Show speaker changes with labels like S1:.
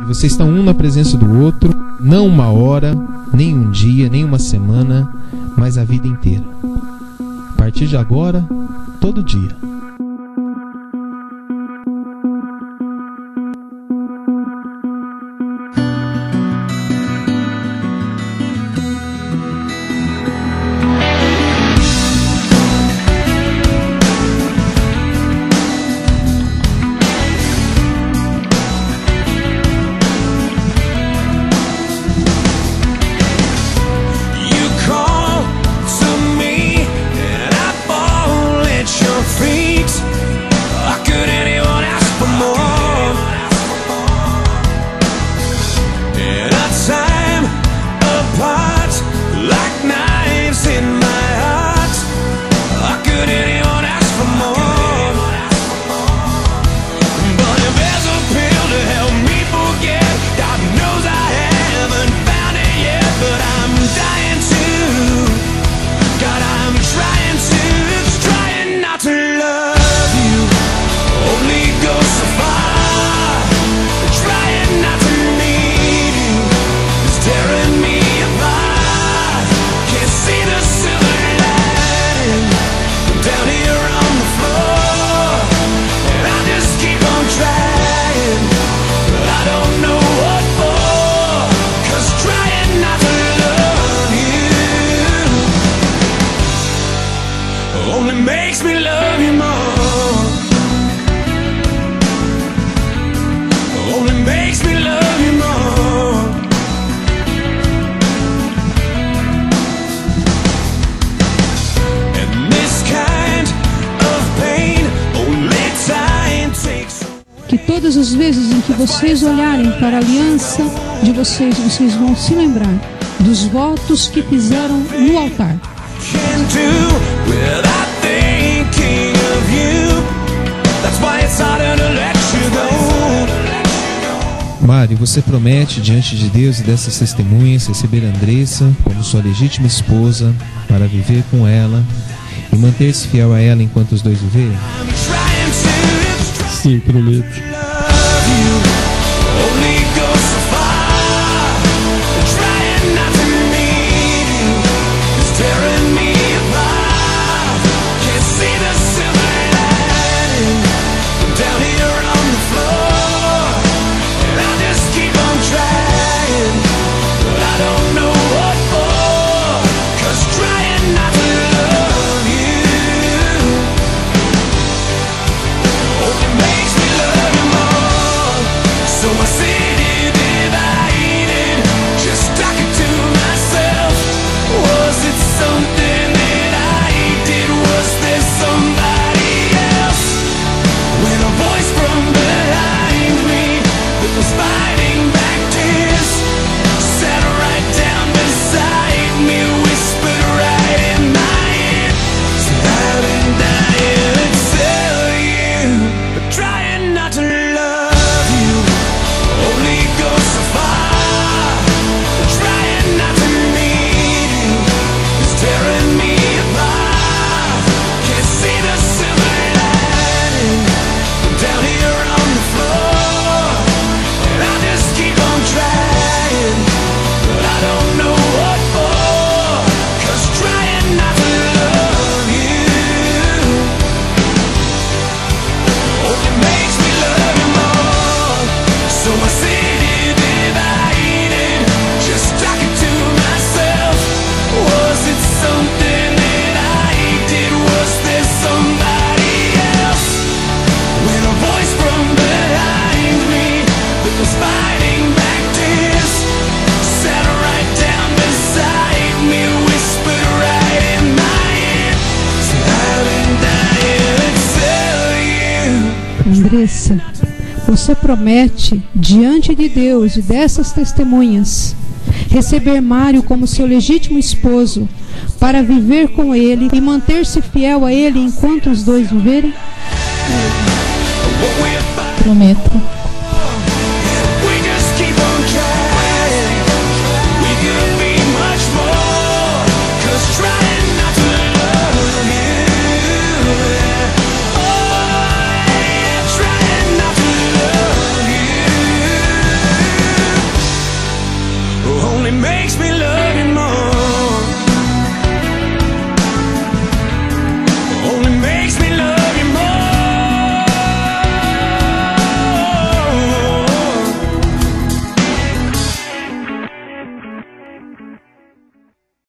S1: Vocês estão um na presença do outro, não uma hora, nem um dia, nem uma semana, mas a vida inteira. A partir de agora, todo dia.
S2: Makes me love you more. Only makes me love you more. And this kind of pain only time takes.
S3: Que todas as vezes em que vocês olharem para a aliança de vocês, vocês vão se lembrar dos votos que fizeram no altar.
S1: Mari, você promete diante de Deus e dessas testemunhas receber Andressa como sua legítima esposa para viver com ela e manter-se fiel a ela enquanto os dois viverem?
S4: Sim, prometo.
S3: Andressa, você promete diante de Deus e dessas testemunhas receber Mário como seu legítimo esposo para viver com ele e manter-se fiel a ele enquanto os dois viverem?
S4: Prometo.